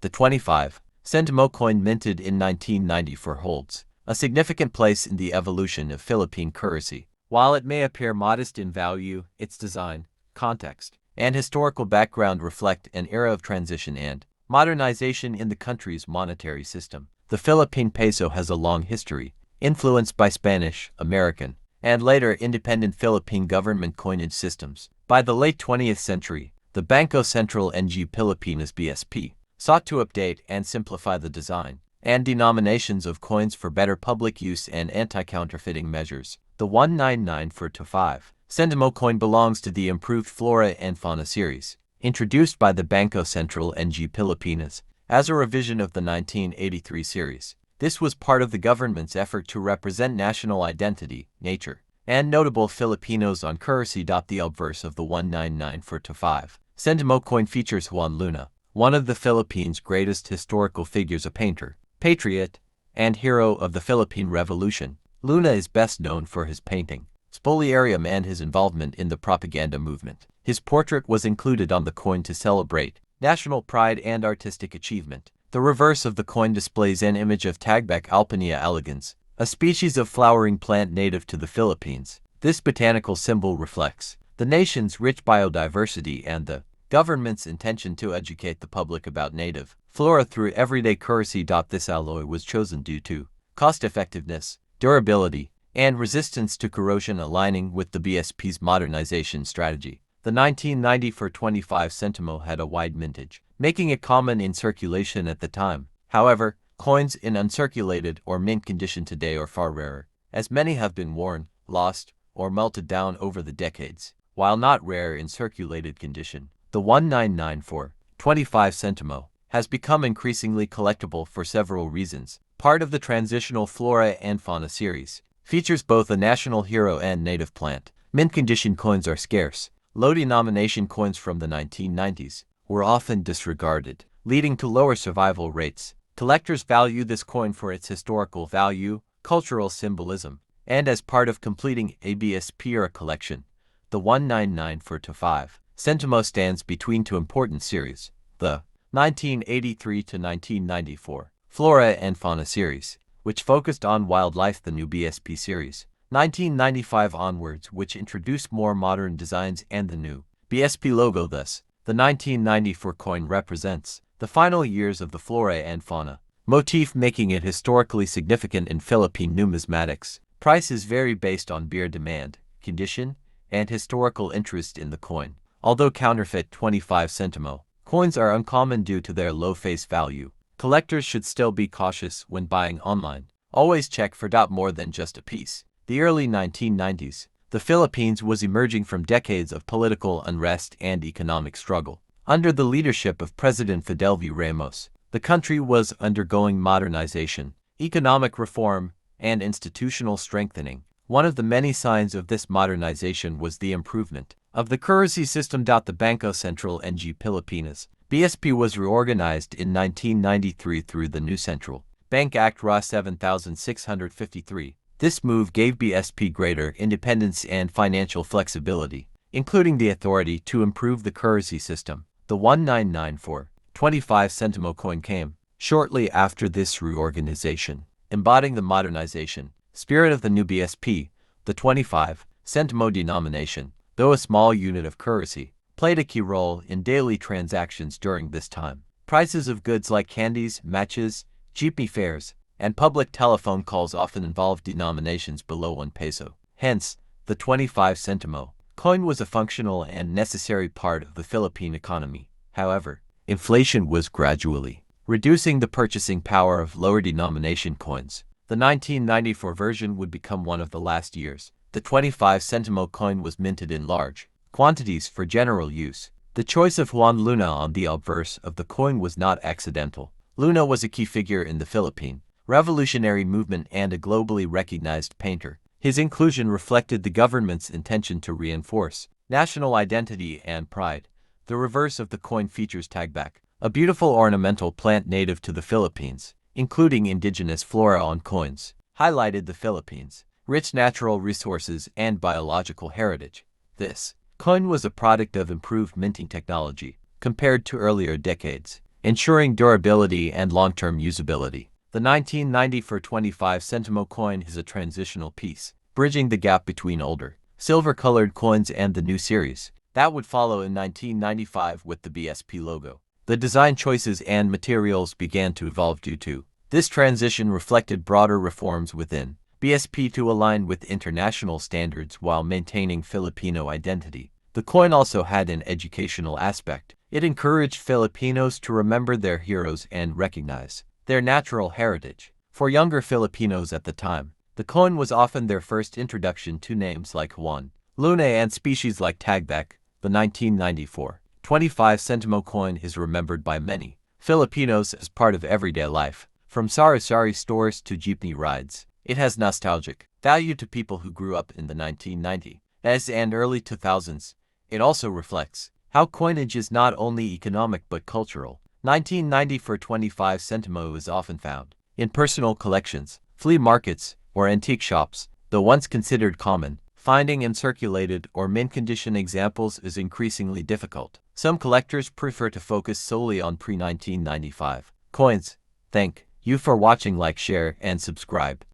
The 25 Sentimo coin minted in 1994 holds a significant place in the evolution of Philippine currency. While it may appear modest in value, its design, context, and historical background reflect an era of transition and modernization in the country's monetary system. The Philippine peso has a long history, influenced by Spanish, American, and later independent Philippine government coinage systems. By the late 20th century, the Bangko Sentral ng Pilipinas (BSP) sought to update and simplify the design and denominations of coins for better public use and anti-counterfeiting measures. The 1994-5 Sentimo coin belongs to the improved Flora and Fauna series, introduced by the Bangko Sentral ng Pilipinas as a revision of the 1983 series. This was part of the government's effort to represent national identity, nature, and notable Filipinos on currency. The obverse of the 1994-5 Sentimo coin features Juan Luna, one of the Philippines' greatest historical figures, a painter, patriot, and hero of the Philippine Revolution. Luna is best known for his painting, spoliarium, and his involvement in the propaganda movement. His portrait was included on the coin to celebrate national pride and artistic achievement. The reverse of the coin displays an image of Tagbak Alpinia elegans, a species of flowering plant native to the Philippines. This botanical symbol reflects the nation's rich biodiversity and the government's intention to educate the public about native flora through everyday currency. This alloy was chosen due to cost-effectiveness, durability, and resistance to corrosion, aligning with the BSP's modernization strategy. The 1994-25 Sentimo had a wide mintage, making it common in circulation at the time. However, coins in uncirculated or mint condition today are far rarer, as many have been worn, lost, or melted down over the decades. While not rare in circulated condition, the 1994-25 Sentimo has become increasingly collectible for several reasons. Part of the transitional Flora and Fauna series features both a national hero and native plant. Mint condition coins are scarce. Low denomination coins from the 1990s were often disregarded, leading to lower survival rates. Collectors value this coin for its historical value, cultural symbolism, and as part of completing a BSP-era collection. The 1994-25 Sentimo stands between two important series, the 1983-1994 Flora and Fauna series, which focused on wildlife, the new BSP series, 1995 onwards, which introduced more modern designs and the new BSP logo. Thus, the 1994 coin represents the final years of the Flora and Fauna motif, making it historically significant in Philippine numismatics. Prices vary based on beer demand, condition, and historical interest in the coin. Although counterfeit 25 Sentimo coins are uncommon due to their low face value, collectors should still be cautious when buying online. Always check for more than just a piece. The early 1990s, the Philippines was emerging from decades of political unrest and economic struggle. Under the leadership of President Fidel V. Ramos, the country was undergoing modernization, economic reform, and institutional strengthening. One of the many signs of this modernization was the improvement of the currency system. The Bangko Sentral ng Pilipinas (BSP) was reorganized in 1993 through the new Central Bank Act RA 7653. This move gave BSP greater independence and financial flexibility, including the authority to improve the currency system. The 1994-25 Sentimo coin came shortly after this reorganization, embodying the modernization spirit of the new BSP. The 25 Sentimo denomination, though a small unit of currency, played a key role in daily transactions during this time. Prices of goods like candies, matches, jeepney fares, and public telephone calls often involved denominations below 1 peso. Hence, the 25 Sentimo coin was a functional and necessary part of the Philippine economy. However, inflation was gradually reducing the purchasing power of lower denomination coins. The 1994 version would become one of the last years. The 25 Sentimo coin was minted in large quantities for general use. The choice of Juan Luna on the obverse of the coin was not accidental. Luna was a key figure in the Philippine revolutionary movement and a globally recognized painter. His inclusion reflected the government's intention to reinforce national identity and pride. The reverse of the coin features Tagbak, a beautiful ornamental plant native to the Philippines, including indigenous flora on coins, highlighted the Philippines' rich natural resources and biological heritage. This coin was a product of improved minting technology compared to earlier decades. ensuring durability and long-term usability. The 1990 for 25 Sentimo coin is a transitional piece, bridging the gap between older, silver-colored coins and the new series that would follow in 1995 with the BSP logo. The design choices and materials began to evolve due to this transition reflected broader reforms within BSP to align with international standards while maintaining Filipino identity. The coin also had an educational aspect. It encouraged Filipinos to remember their heroes and recognize their natural heritage. For younger Filipinos at the time, the coin was often their first introduction to names like Juan Luna and species like Tagbak. The 1994 25 Sentimo coin is remembered by many Filipinos as part of everyday life. From sari-sari stores to jeepney rides, it has nostalgic value to people who grew up in the 1990s and early 2000s. It also reflects how coinage is not only economic but cultural. 1990 for 25 Sentimo is often found in personal collections, flea markets, or antique shops. Though once considered common, finding uncirculated or mint-condition examples is increasingly difficult. Some collectors prefer to focus solely on pre-1995 coins. Thank you for watching. Like, share, and subscribe.